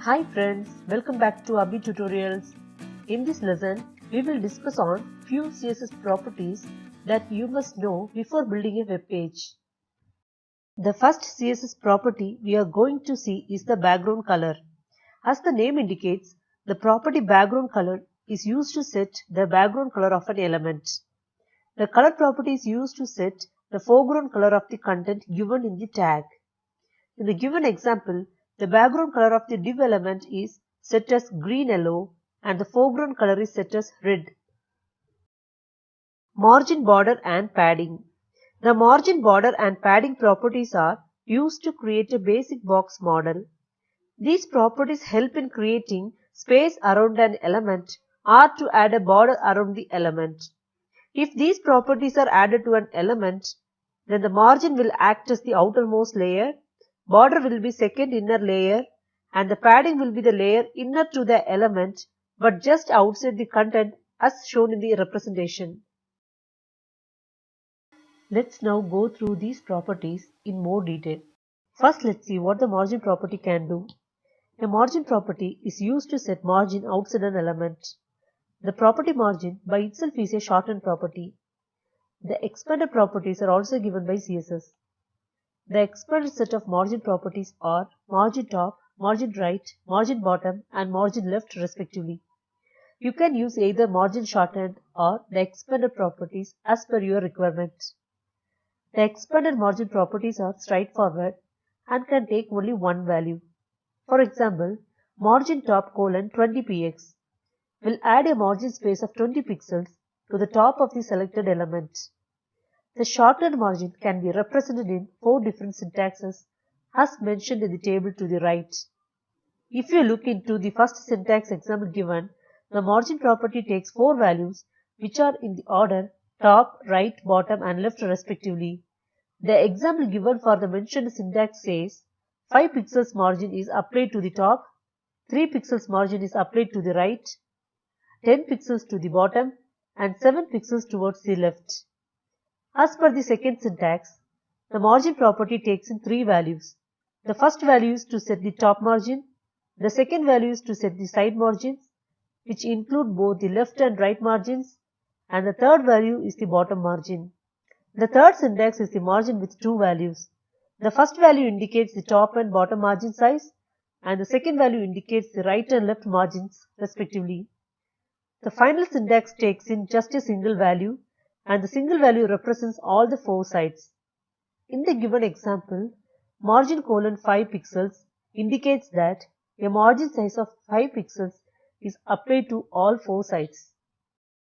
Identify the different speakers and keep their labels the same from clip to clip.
Speaker 1: Hi friends, welcome back to Abhi Tutorials. In this lesson, we will discuss on few CSS properties that you must know before building a web page. The first CSS property we are going to see is the background color. As the name indicates, the property background color is used to set the background color of an element. The color property is used to set the foreground color of the content given in the tag. In the given example, the background color of the div element is set as green-yellow and the foreground color is set as red. Margin, border and padding. The margin, border and padding properties are used to create a basic box model. These properties help in creating space around an element or to add a border around the element. If these properties are added to an element, then the margin will act as the outermost layer, border will be second inner layer, and the padding will be the layer inner to the element but just outside the content as shown in the representation. Let's now go through these properties in more detail. First, let's see what the margin property can do. A margin property is used to set margin outside an element. The property margin by itself is a shortened property. The expanded properties are also given by CSS. The expanded set of margin properties are margin top, margin right, margin bottom and margin left respectively. You can use either margin shortened or the expanded properties as per your requirement. The expanded margin properties are straightforward and can take only one value. For example, margin top colon 20px will add a margin space of 20 pixels to the top of the selected element. The shortened margin can be represented in 4 different syntaxes as mentioned in the table to the right. If you look into the first syntax example given, the margin property takes 4 values which are in the order top, right, bottom and left respectively. The example given for the mentioned syntax says 5 pixels margin is applied to the top, 3 pixels margin is applied to the right, 10 pixels to the bottom and 7 pixels towards the left. As per the second syntax, the margin property takes in 3 values. The first value is to set the top margin, the second value is to set the side margins, which include both the left and right margins, and the third value is the bottom margin. The third syntax is the margin with 2 values. The first value indicates the top and bottom margin size, and the second value indicates the right and left margins respectively. The final syntax takes in just a single value, and the single value represents all the 4 sides. In the given example, margin colon 5 pixels indicates that a margin size of 5 pixels is applied to all 4 sides.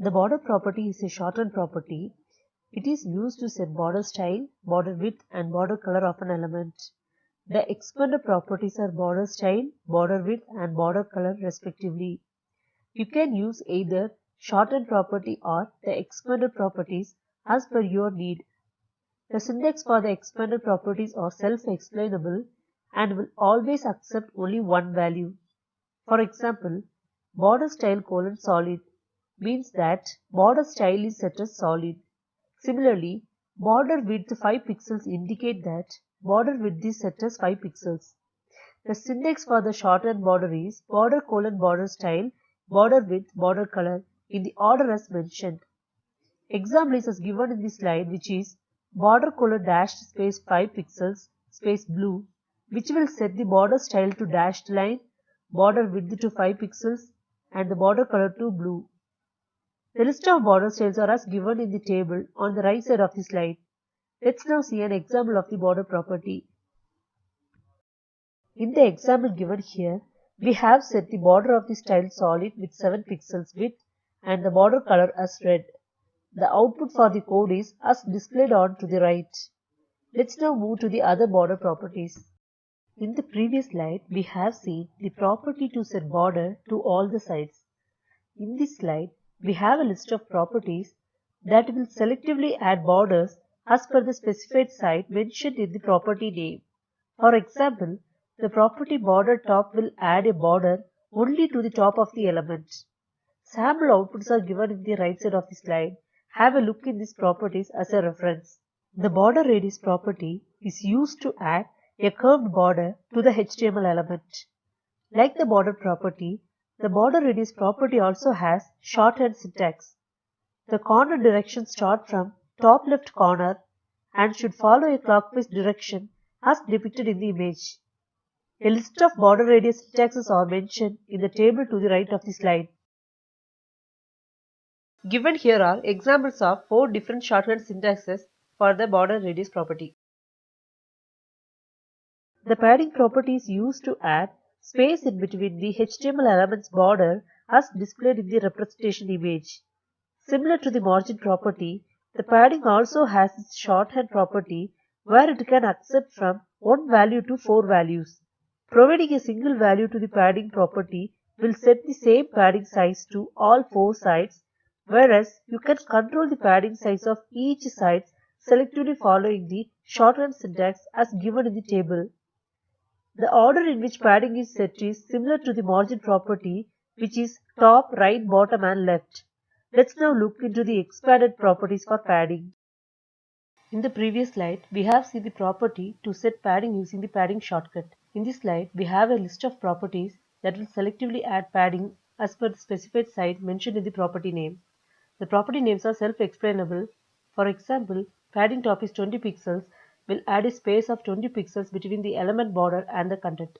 Speaker 1: The border property is a shortened property. It is used to set border style, border width and border color of an element. The expanded properties are border style, border width and border color respectively. You can use either shortened property or the expanded properties as per your need. The syntax for the expanded properties are self-explainable and will always accept only one value. For example, border style colon solid means that border style is set as solid. Similarly, border width 5 pixels indicate that border width is set as 5 pixels. The syntax for the shortened border is border colon border style, border width, border color in the order as mentioned. Example is as given in the slide, which is border color dashed space 5 pixels space blue, which will set the border style to dashed line, border width to 5 pixels and the border color to blue. The list of border styles are as given in the table on the right side of the slide. Let's now see an example of the border property. In the example given here, we have set the border of the style solid with 7 pixels width and the border color as red. The output for the code is as displayed on to the right. Let's now move to the other border properties. In the previous slide, we have seen the property to set border to all the sides. In this slide, we have a list of properties that will selectively add borders as per the specified side mentioned in the property name. For example, the property border top will add a border only to the top of the element. Sample outputs are given in the right side of the slide. Have a look in these properties as a reference. The border radius property is used to add a curved border to the HTML element. Like the border property, the border radius property also has shorthand syntax. The corner directions start from top left corner and should follow a clockwise direction as depicted in the image. A list of border radius syntaxes are mentioned in the table to the right of the slide. Given here are examples of 4 different shorthand syntaxes for the border radius property. The padding property is used to add space in between the HTML element's border as displayed in the representation image. Similar to the margin property, the padding also has its shorthand property where it can accept from 1 value to 4 values. Providing a single value to the padding property will set the same padding size to all 4 sides, whereas you can control the padding size of each side selectively following the shorthand syntax as given in the table. The order in which padding is set is similar to the margin property, which is top, right, bottom and left. Let's now look into the expanded properties for padding. In the previous slide, we have seen the property to set padding using the padding shortcut. In this slide, we have a list of properties that will selectively add padding as per the specified site mentioned in the property name. The property names are self-explainable. For example, padding top is 20 pixels will add a space of 20 pixels between the element border and the content.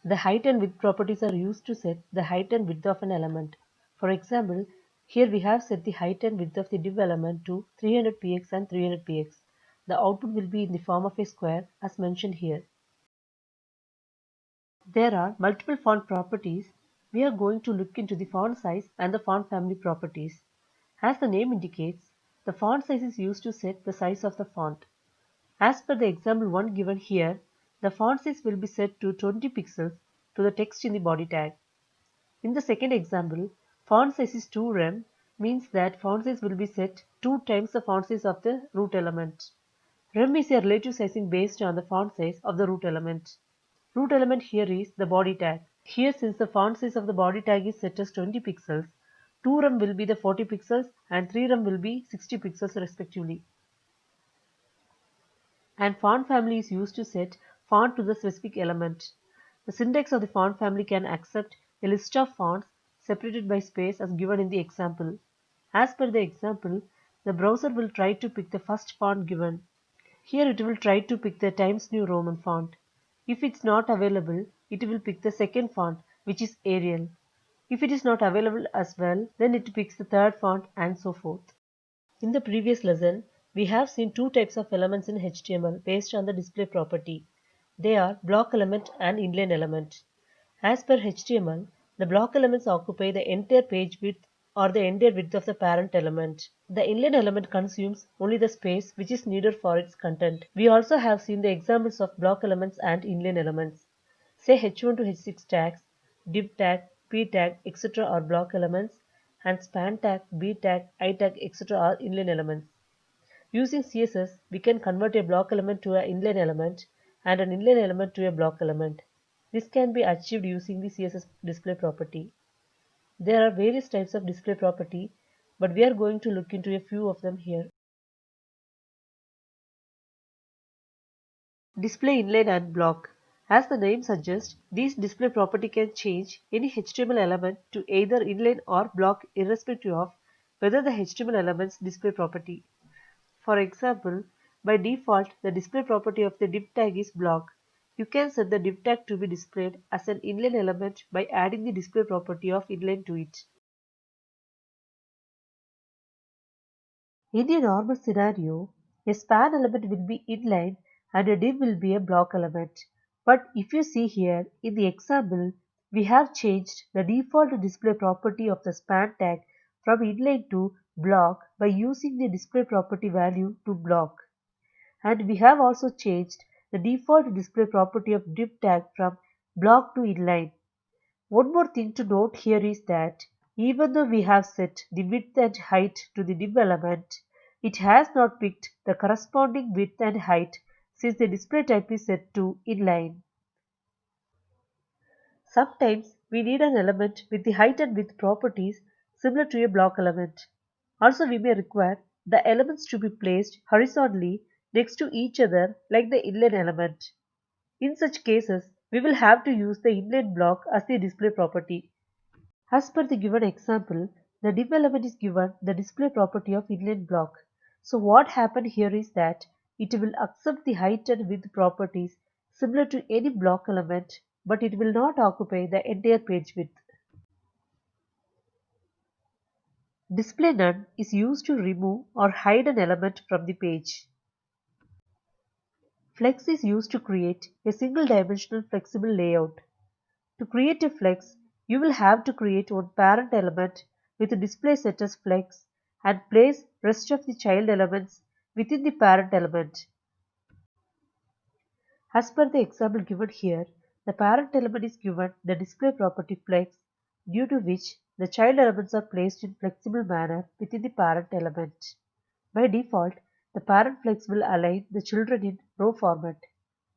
Speaker 1: The height and width properties are used to set the height and width of an element. For example, here we have set the height and width of the div element to 300px and 300px. The output will be in the form of a square as mentioned here. There are multiple font properties. We are going to look into the font size and the font family properties. As the name indicates, the font size is used to set the size of the font. As per the example 1 given here, the font size will be set to 20 pixels to the text in the body tag. In the second example, font size is 2rem means that font size will be set 2 times the font size of the root element. Rem is a relative sizing based on the font size of the root element. Root element here is the body tag. Here, since the font size of the body tag is set as 20 pixels, 2rem will be the 40 pixels and 3rem will be 60 pixels respectively. And font family is used to set font to the specific element. The syntax of the font family can accept a list of fonts separated by space as given in the example. As per the example, the browser will try to pick the first font given. Here it will try to pick the Times New Roman font. If it's not available, it will pick the second font, which is Arial. If it is not available as well, then it picks the third font and so forth. In the previous lesson, we have seen 2 types of elements in HTML based on the display property. They are block element and inline element. As per HTML, the block elements occupy the entire page width or the entire width of the parent element. The inline element consumes only the space which is needed for its content. We also have seen the examples of block elements and inline elements. Say h1 to h6 tags, div tag, p tag, etc. are block elements and span tag, b tag, I tag, etc. are inline elements. Using CSS, we can convert a block element to an inline element and an inline element to a block element. This can be achieved using the CSS display property. There are various types of display property, but we are going to look into a few of them here. Display inline and block. As the name suggests, these display property can change any HTML element to either inline or block irrespective of whether the HTML element's display property. For example, by default, the display property of the div tag is block. You can set the div tag to be displayed as an inline element by adding the display property of inline to it. In a normal scenario, a span element will be inline and a div will be a block element. But if you see here, in the example, we have changed the default display property of the span tag from inline to block by using the display property value to block. And we have also changed the default display property of div tag from block to inline. One more thing to note here is that even though we have set the width and height to the div element, it has not picked the corresponding width and height since the display type is set to inline. Sometimes we need an element with the height and width properties similar to a block element. Also we may require the elements to be placed horizontally next to each other like the inline element. In such cases, we will have to use the inline block as the display property. As per the given example, the div element is given the display property of inline block. So what happened here is that it will accept the height and width properties similar to any block element, but it will not occupy the entire page width. Display none is used to remove or hide an element from the page. Flex is used to create a single dimensional flexible layout. To create a flex, you will have to create one parent element with a display set as flex and place rest of the child elements within the parent element. As per the example given here, the parent element is given the display property flex, due to which the child elements are placed in flexible manner within the parent element. By default, the parent flex will align the children in row format.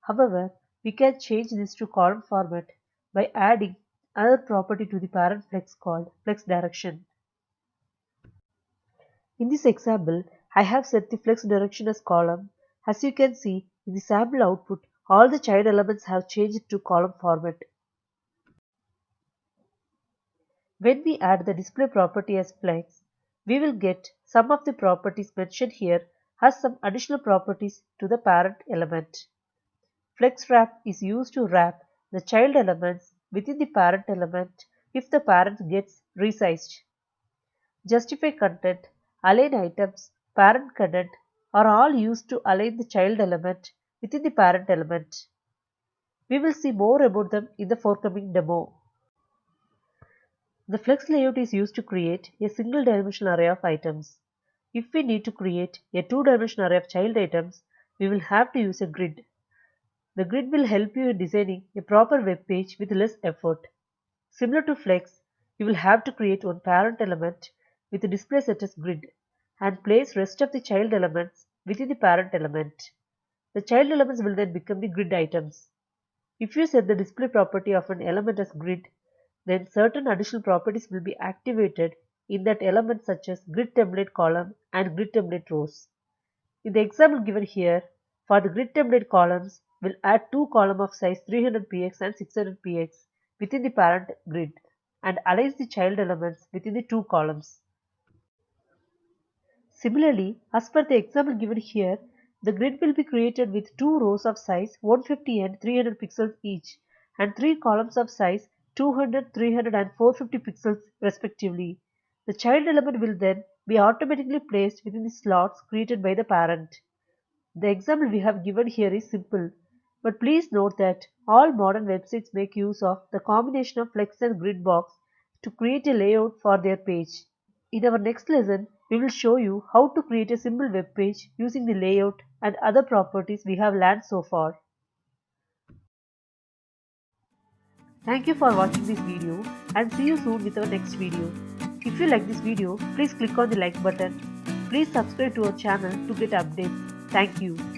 Speaker 1: However, we can change this to column format by adding another property to the parent flex called flex direction. In this example, I have set the flex direction as column. As you can see, in the sample output, all the child elements have changed to column format. When we add the display property as flex, we will get some of the properties mentioned here as some additional properties to the parent element. Flex wrap is used to wrap the child elements within the parent element if the parent gets resized. Justify content, align items, parent content are all used to align the child element within the parent element. We will see more about them in the forthcoming demo. The flex layout is used to create a single dimensional array of items. If we need to create a two-dimensional array of child items, we will have to use a grid. The grid will help you in designing a proper web page with less effort. Similar to flex, you will have to create one parent element with a display set as grid and place rest of the child elements within the parent element. The child elements will then become the grid items. If you set the display property of an element as grid, then certain additional properties will be activated in that element, such as grid template column and grid template rows. In the example given here, for the grid template columns, we'll add two columns of size 300px and 600px within the parent grid and align the child elements within the two columns. Similarly, as per the example given here, the grid will be created with two rows of size 150 and 300 pixels each and three columns of size 200, 300 and 450 pixels respectively. The child element will then be automatically placed within the slots created by the parent. The example we have given here is simple, but please note that all modern websites make use of the combination of flex and grid box to create a layout for their page. In our next lesson, we will show you how to create a simple web page using the layout and other properties we have learned so far. Thank you for watching this video and see you soon with our next video. If you like this video, please click on the like button. Please subscribe to our channel to get updates. Thank you.